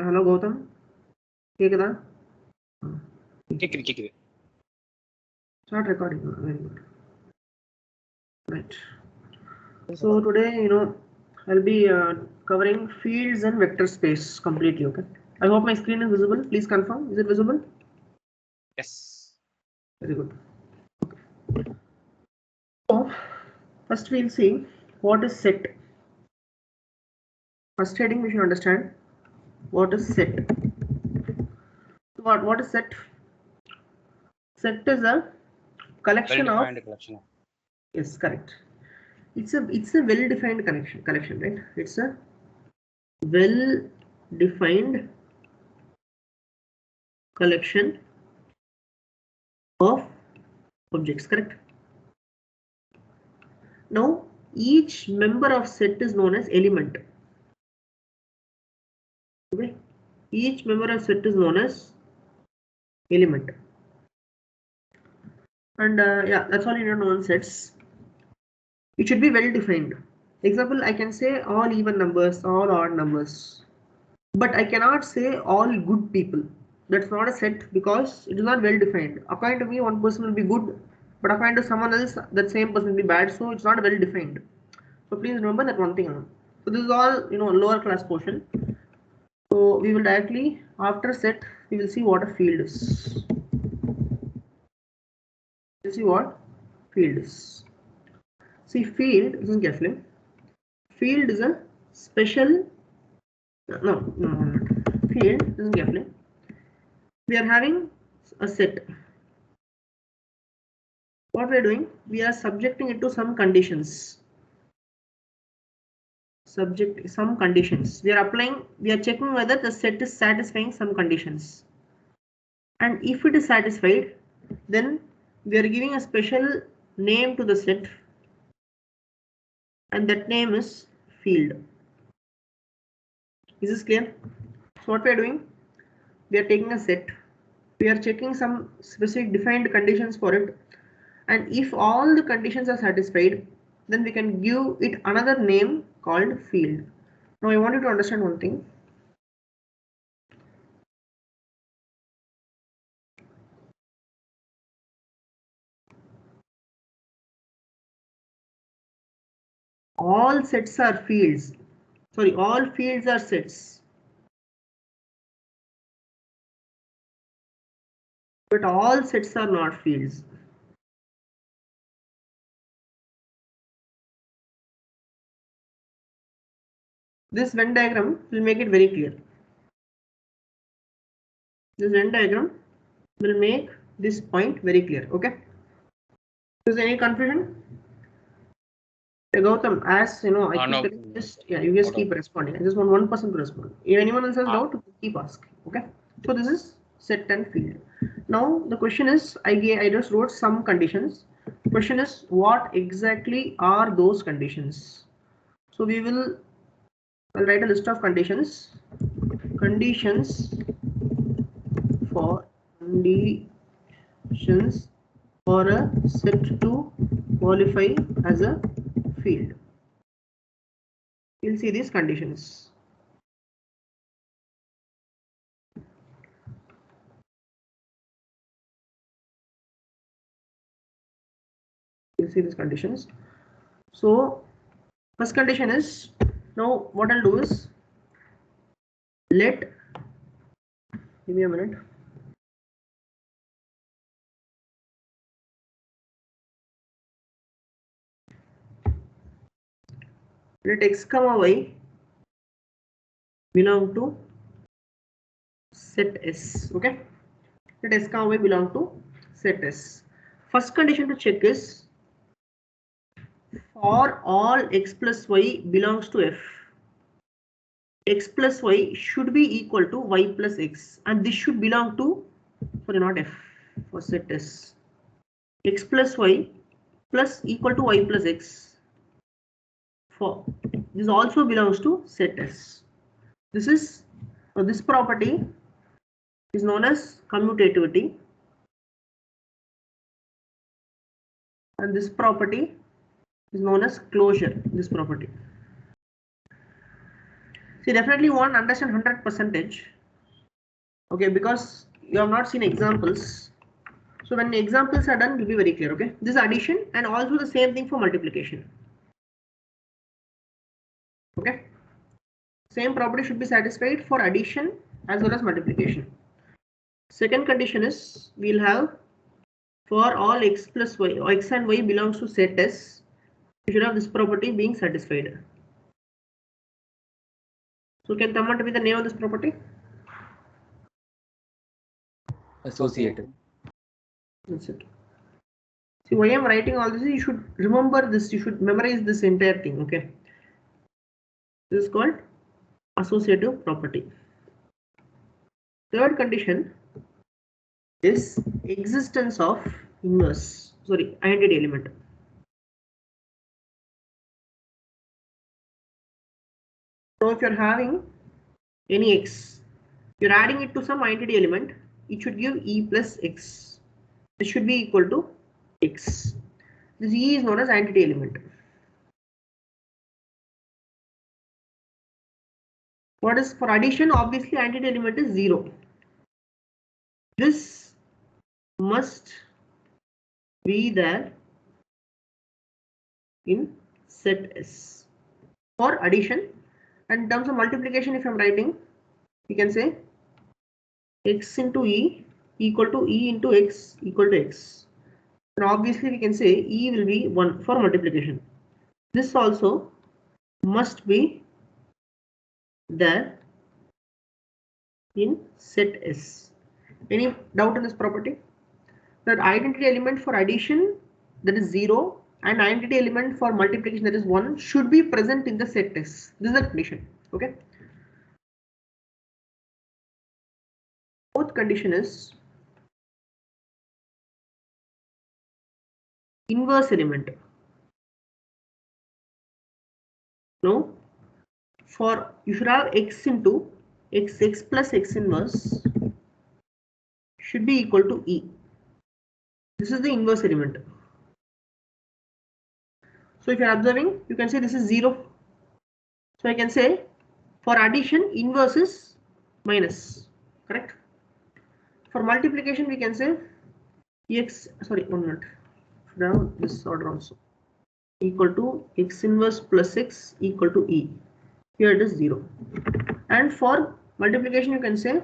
Hello Gautam. கேக்குதா? கேக்குது. Start recording. Very good. Right. So today, I'll be covering fields and vector space completely. Okay. I hope my screen is visible. Please confirm. Is it visible? Yes. Very good. Okay. So first we'll see what is set. First heading we should understand what is set. What is set? Set is a collection of. Collection. Yes, correct. It's a well-defined collection, right? It's a well-defined collection of objects, correct? Now each member of set is known as element. Okay, each member of set is known as element, and yeah, that's all you need to know on sets. It should be well defined. Example, I can say all even numbers, all odd numbers, but I cannot say all good people. That's not a set because it is not well defined. According to me, one person will be good, but according to someone else, that same person will be bad. So it's not well defined. So please remember that one thing. So this is all lower class portion. So we will directly after set we will see what a field is. We'll see what field is. See, field, listen carefully. Field is a special. No. Field, listen carefully. We are having a set. What we are doing? We are subjecting it to some conditions. Some conditions. We are applying. We are checking whether the set is satisfying some conditions. And if it is satisfied, then we are giving a special name to the set, and that name is field. Is this clear? So what we are doing? We are taking a set. We are checking some specific defined conditions for it, and if all the conditions are satisfied, then we can give it another name called field. Now I want you to understand one thing. All sets are fields. Sorry, all fields are sets. But all sets are not fields. This Venn diagram will make it very clear. This Venn diagram will make this point very clear. Okay. Is there any confusion? Gautam, as you know, I keep you just keep responding. I just want one person to respond. If anyone else has doubt, keep asking. Okay. So this is set and field. Now the question is, I just wrote some conditions. Question is, what exactly are those conditions? So I'll write a list of conditions. Conditions for a set to qualify as a field. We'll see these conditions. We'll see these conditions. So first condition is, now what I'll do is, give me a minute. Let x comma y belong to set S. Okay. Let x comma y belong to set S. First condition to check is, for all x plus y belongs to F, x plus y should be equal to y plus x, and this should belong to, sorry, not F, for set S. X plus y plus equal to y plus x, for this also belongs to set S. This property is known as commutativity, and this property is known as closure. This property. So you definitely want to understand 100%. Okay, because you have not seen examples. So when examples are done, it will be very clear. Okay, this is addition and also the same thing for multiplication. Okay, same property should be satisfied for addition as well as multiplication. Second condition is we'll have for all x plus y or x and y belongs to set S, you should have this property being satisfied. So can someone tell me the name of this property? Associative. That's it. See, why I'm writing all this, you should remember this, you should memorize this entire thing. Okay, this is called associative property. Third condition is existence of identity element. So if you're having any x, you're adding it to some identity element, it should give e plus x. This should be equal to x. This e is known as identity element. What is for addition? Obviously, identity element is 0. This must be there in set S for addition. And in terms of multiplication, if I'm writing, we can say x into e equal to e into x equal to x. And obviously, we can say e will be 1 for multiplication. This also must be there in set S. Any doubt in this property? That identity element for addition, that is 0, and identity element for multiplication, that is 1, should be present in the set S. This is the condition. Okay. Fourth condition is inverse element. No, for you should have x into x plus x inverse should be equal to e. This is the inverse element. So if you are observing, you can say this is 0. So I can say for addition, inverse is minus, correct? For multiplication, we can say x, sorry, 1 minute, now this order also, equal to x inverse plus x equal to e. Here it is 0. And for multiplication, you can say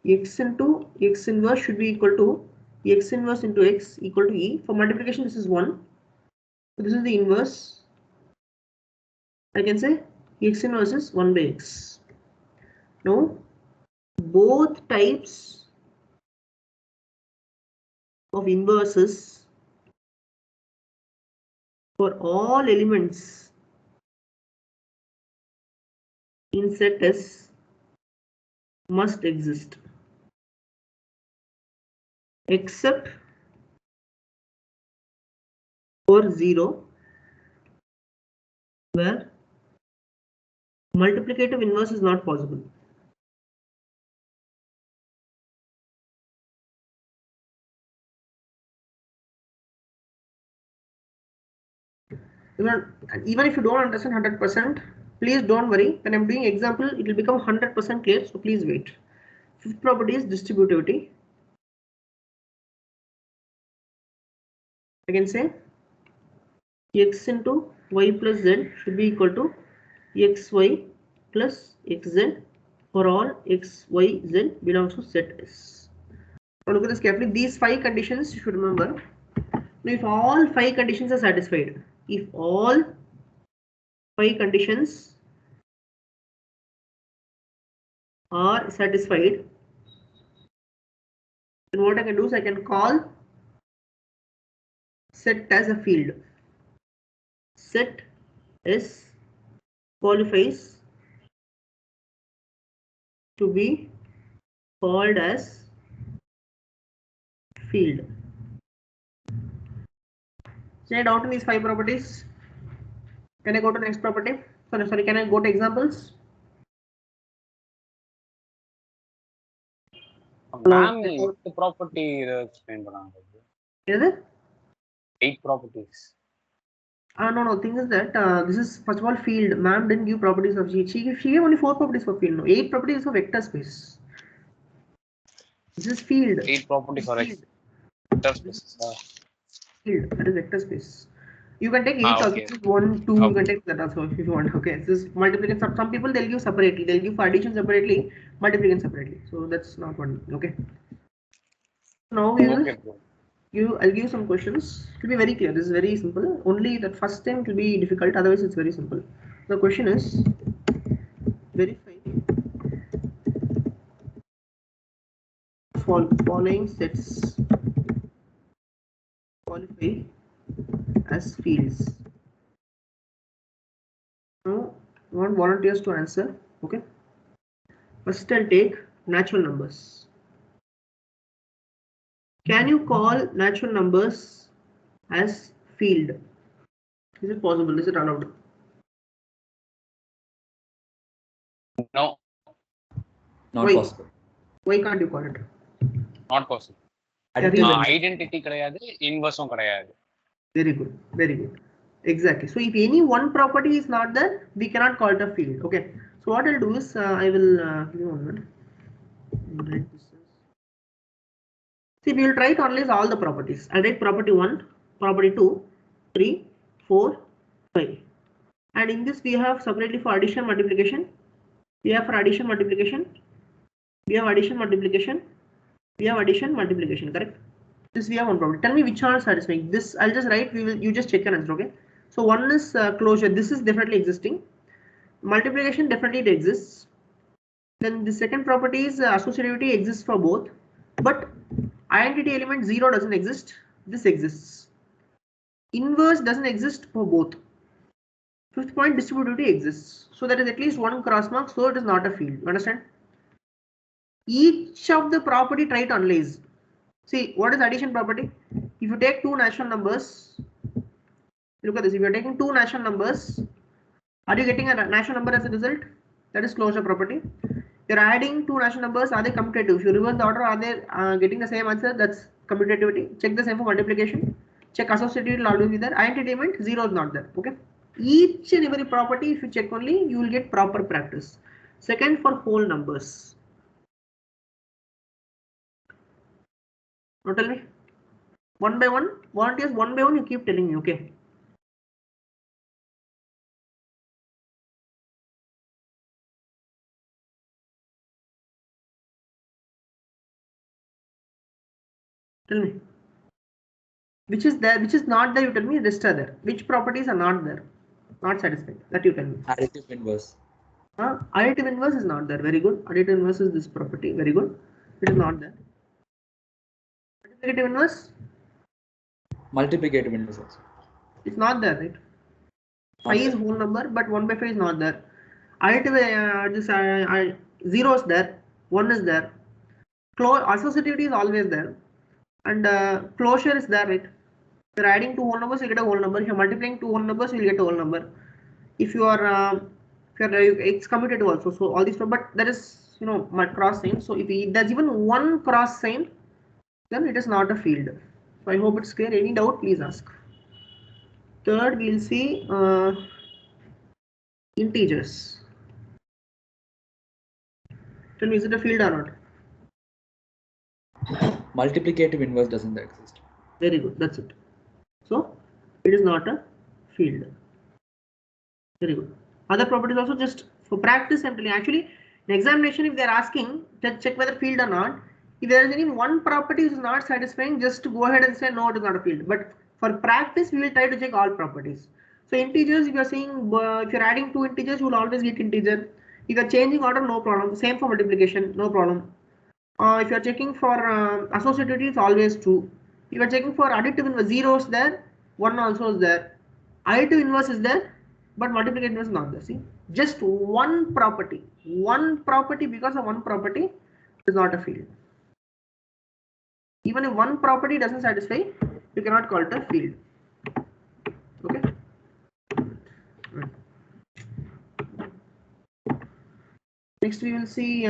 x into x inverse should be equal to x inverse into x equal to e. For multiplication, this is 1. So this is the inverse. I can say x inverse is 1 by x. Now, both types of inverses for all elements in set S must exist, except for 0, where multiplicative inverse is not possible. Even if you don't understand 100%, please don't worry. When I'm doing example, it will become 100% clear. So please wait. Fifth property is distributivity. I can say x into y plus z should be equal to xy plus xz for all x, y, z belongs to set S. Now look at this carefully. These 5 conditions you should remember. Now if all 5 conditions are satisfied, if all 5 conditions are satisfied, then what I can do is I can call set as a field. Set S qualifies to be called as field. So any doubt in these 5 properties? Can I go to next property? Sorry, can I go to examples? Ma'am, 8th property explain பண்ணாங்க. Is it? 8 properties. No. Thing is that this is first of all field. Ma'am didn't give properties of G. She gave only 4 properties for field. No, 8 properties of vector space. This is field. 8 properties for Field. vector spaces. Field. That is vector space. You can take 8 also. Okay. 1, 2. Okay. You can take that also if you want. Okay. This is multiplication. Some people they'll give separately. They'll give for addition separately, multiplication separately. So that's not one. Okay. Now we will. Okay, bro. I'll give some questions. It will be very clear. This is very simple. Only that first time it will be difficult. Otherwise, it's very simple. The question is verify following sets qualify as fields. Now, I want volunteers to answer. Okay. First, I'll take natural numbers. Can you call natural numbers as field? Is it possible? Is it allowed? No, Not Why? possible. Why can't you call it? not possible. Additive and identity கிடையாது, இன்வர்ஸும் கிடையாது. Very good. Very good. Exactly. So if any one property is not there, we cannot call it a field. Okay. So what I'll do is I will give me 1 minute. See, we will try to analyze all the properties. I'll write property 1, property 2, 3, 4, 5. And in this we have separately for addition, multiplication. We have for addition, multiplication. We have addition, multiplication. We have addition, multiplication. Correct? This we have one problem. Tell me which are satisfying. This I'll just write. You just check and answer. Okay. So one is closure. This is definitely existing. Multiplication definitely it exists. Then the second property is associativity exists for both, but identity element 0 doesn't exist. This exists. Inverse doesn't exist for both. Fifth point, distributivity exists. So there is at least one cross mark. So it is not a field. You understand? Each of the property try to analyze. See, what is addition property? If you take two natural numbers, look at this. If you are taking two natural numbers, are you getting a natural number as a result? That is closure property. You're adding two natural numbers. Are they commutative? If you reverse the order, are they getting the same answer? That's commutativity. Check the same for multiplication. Check associativity will always be there. Identity element 0 is not there. Okay. Each and every property, if you check only, you will get proper practice. Second, for whole numbers. Now tell me, one by one, volunteers, one by one, you keep telling me, okay? Tell me, which is there, which is not there, you tell me, rest are there. Which properties are not there, not satisfied, that you tell me. additive inverse. Additive inverse is not there, very good. Additive inverse is this property, very good. It is not there. Multiplicative inverse? Multiplicative inverse also. It's not there, right? 5 is whole number, but 1 by 5 is not there. Additive, 0 is there, 1 is there. Associativity is always there. And closure is there, right? If you're adding two whole numbers, you get a whole number. If you're multiplying two whole numbers, you'll get a whole number. If you are, it's commutative also. So all these, but there is, cross sign. So if there's even one cross sign, then it is not a field. So I hope it's clear. Any doubt, please ask. Third, we'll see integers. Tell me, is it a field or not? Multiplicative inverse doesn't exist. Very good. That's it. So it is not a field. Very good. Other properties also, just for practice I'm telling. Actually, in examination, if they're asking to check whether field or not, if there is any one property which is not satisfying, just to go ahead and say no, it is not a field. But for practice, we will try to check all properties. So integers, if you are saying if you're adding two integers, you will always get integer. If you are changing order, no problem. Same for multiplication, no problem. If you are checking for associativity, it's always true. If you are checking for additive inverse, 0 is there, 1 also is there. Additive inverse is there, but multiplicative inverse is not there. See, just one property because of one property is not a field. Even if one property doesn't satisfy, you cannot call it a field. Okay. Next we will see.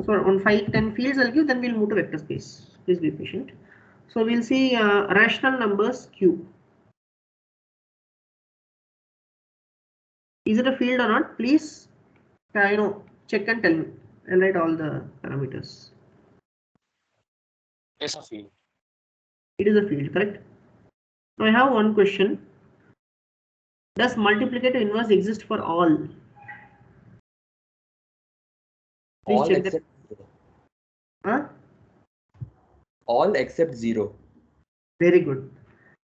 So on 5, 10 fields I'll give, then we'll move to vector space. Please be patient. So we'll see rational numbers Q. Is it a field or not? Please, check and tell me. I'll write all the parameters. It's a field. It is a field, correct? Now I have one question. Does multiplicative inverse exist for all? Please All check that. except 0. Huh? All except 0. Very good.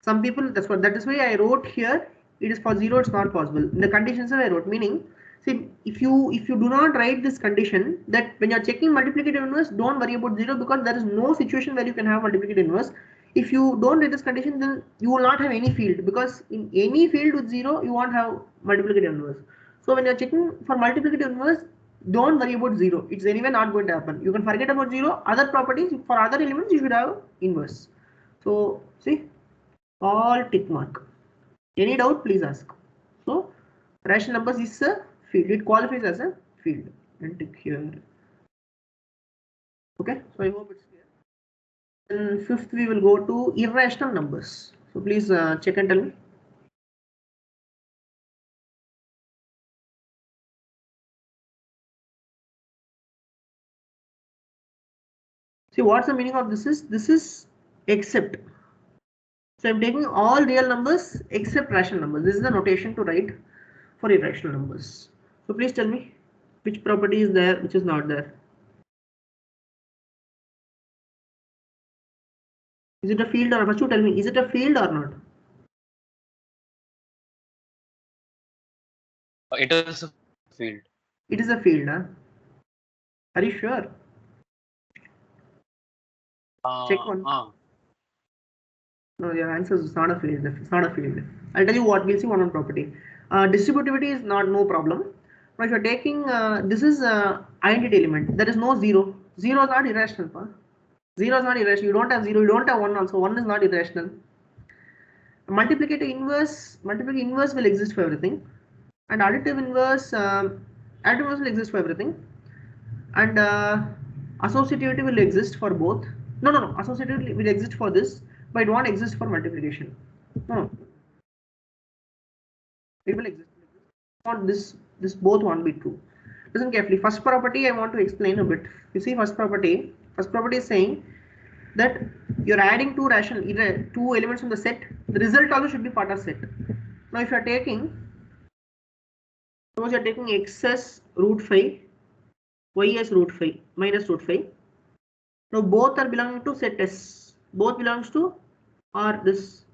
Some people, that is why I wrote here. It is for 0, it's not possible. In the conditions I wrote, meaning, see, if you do not write this condition, that when you're checking multiplicative inverse, don't worry about 0, because there is no situation where you can have multiplicative inverse. If you don't write this condition, then you will not have any field, because in any field with 0, you won't have multiplicative inverse. So when you're checking for multiplicative inverse, don't worry about 0. It's anyway not going to happen. You can forget about 0. Other properties, for other elements, you should have inverse. So see, all tick mark. Any doubt, please ask. So rational numbers is a field. It qualifies as a field. And tick here. Okay. So I hope it's clear. Then fifth, we will go to irrational numbers. So please check and tell me. See, what's the meaning of this is? This is except. So I'm taking all real numbers except rational numbers. This is the notation to write for irrational numbers. So please tell me which property is there, which is not there. Is it a field or first you tell me, is it a field or not? It is a field. It is a field, huh? Are you sure? Check one. No, your answer is not a field. It's not a field. I'll tell you what. We'll see one property. Distributivity is no problem. But if you're taking this is identity element, there is no 0. 0 is not irrational. Huh? 0 is not irrational. You don't have 0. You don't have 1 also. 1 is not irrational. Multiplicative inverse will exist for everything, and additive inverse will exist for everything, and associativity will exist for both. No. Associativity will exist for this, but it won't exist for multiplication. No. It will exist. Want this both won't be true. Listen carefully. First property I want to explain a bit. You see, first property is saying that you're adding two elements from the set. The result also should be part of set. Now if you're taking, suppose you're taking x as root 5, y as root 5, minus root 5. Now both are belonging to set S. Both belongs to R this.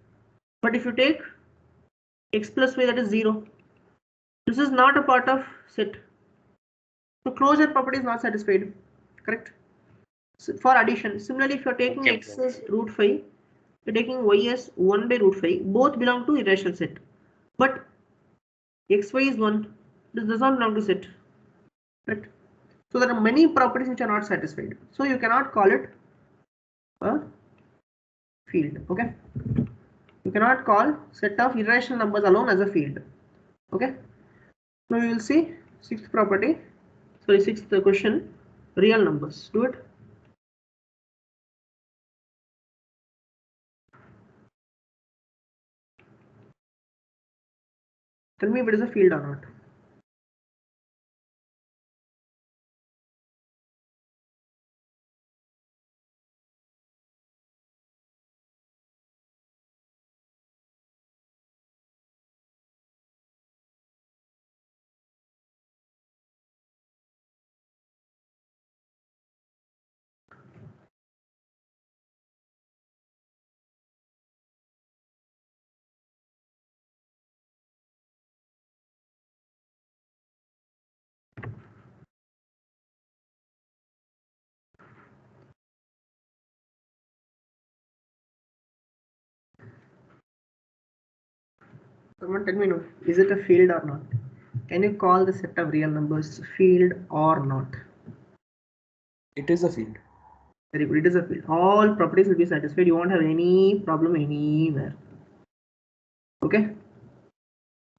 But if you take x plus y, that is 0. This is not a part of set. So closure property is not satisfied. Correct? So for addition, similarly, if you're taking x as root 5, you're taking y as 1 by root 5, both belong to irrational set. But xy is 1. This does not belong to set. Right? So there are many properties which are not satisfied. So you cannot call it a field. Okay? You cannot call set of irrational numbers alone as a field. Okay? Now we will see sixth question, real numbers. Do it. Tell me if it is a field or not. Someone tell me no. Is it a field or not? Can you call the set of real numbers field or not? It is a field. Very good. It is a field. All properties will be satisfied. You won't have any problem anywhere. Okay?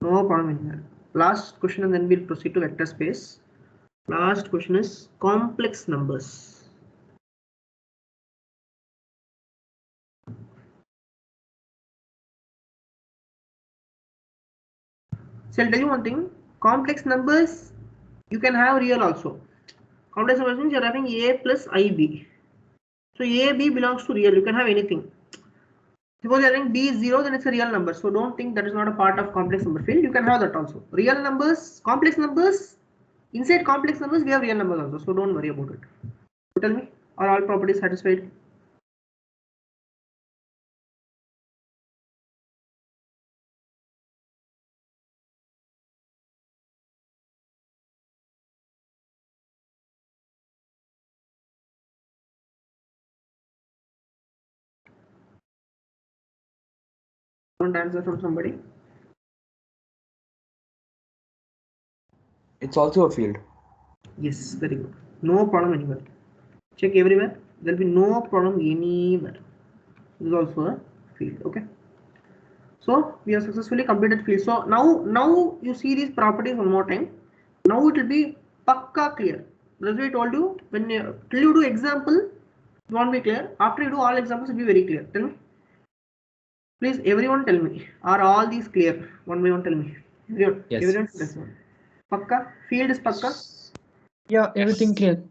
No problem anywhere. Last question and then we'll proceed to vector space. Last question is complex numbers. So I'll tell you one thing. Complex numbers, you can have real also. Complex numbers means you're having a plus ib. So a, b belongs to real. You can have anything. Suppose you're having b is 0, then it's a real number. So don't think that is not a part of complex number field. You can have that also. Real numbers, complex numbers. Inside complex numbers, we have real numbers also. So don't worry about it. So tell me, are all properties satisfied? Want answer from somebody? It's also a field. Yes, very good. No problem anywhere. Check everywhere. There will be no problem anywhere. This is also a field. Okay. So we have successfully completed field. So now you see these properties one more time. Now it will be pakka clear. That's why I told you when till you do example, it won't be clear. After you do all examples, it will be very clear. Tell me. Please, everyone tell me. Are all these clear? One by one, tell me. Everyone. Yes. Everyone. Yes. Pakka. Field is pakka. Yeah, everything clear.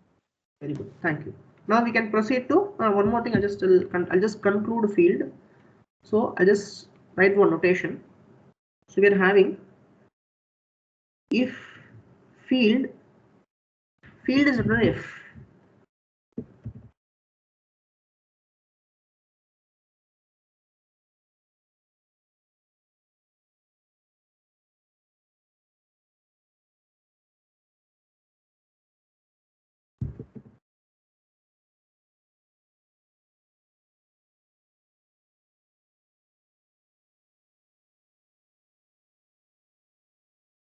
Very good. Thank you. Now we can proceed to one more thing. I'll just conclude field. So I just write one notation. So we are having if field is written if.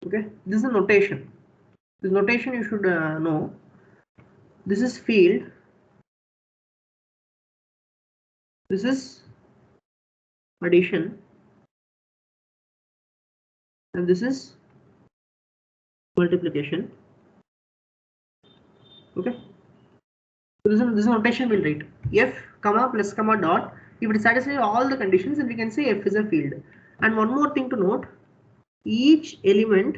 Okay, this is a notation. This notation you should know. This is field. This is addition. And this is multiplication. Okay. So this notation will write f comma plus comma dot. If it satisfies all the conditions, then we can say f is a field. And one more thing to note: each element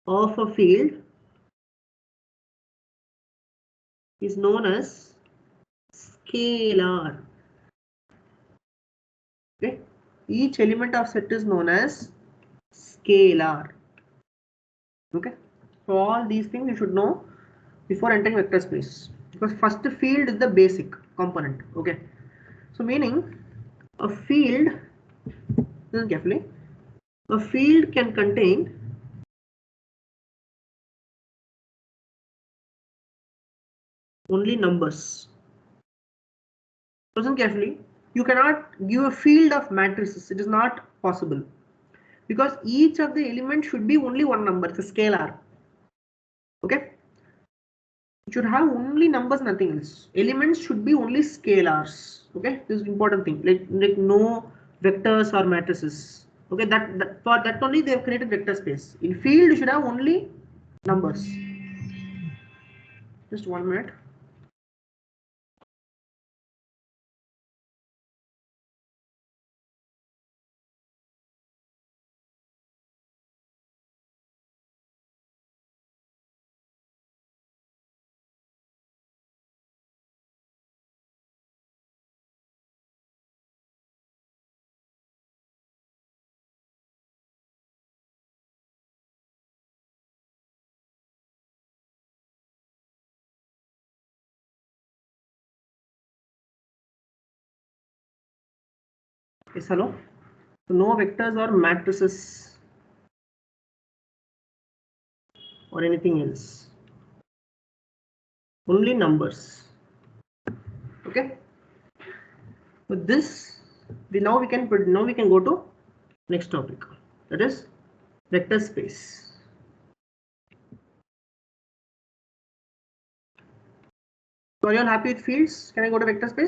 of a field is known as scalar. Okay, each element of set is known as scalar. Okay, so all these things you should know before entering vector space, because first field is the basic component. Okay, so meaning a field, listen carefully, a field can contain only numbers. Listen carefully, you cannot give a field of matrices. It is not possible, because each of the elements should be only one number. It's a scalar. Okay, it should have only numbers, nothing else. Elements should be only scalars. Okay, this is important thing. Like no vectors or matrices. Okay, that for that only they have created vector space. In field, you should have only numbers. Just 1 minute. Yes, hello. So no vectors or matrices or anything else. Only numbers. Okay. With this, now we can go to next topic. That is vector space. So are you all happy with fields? Can I go to vector space?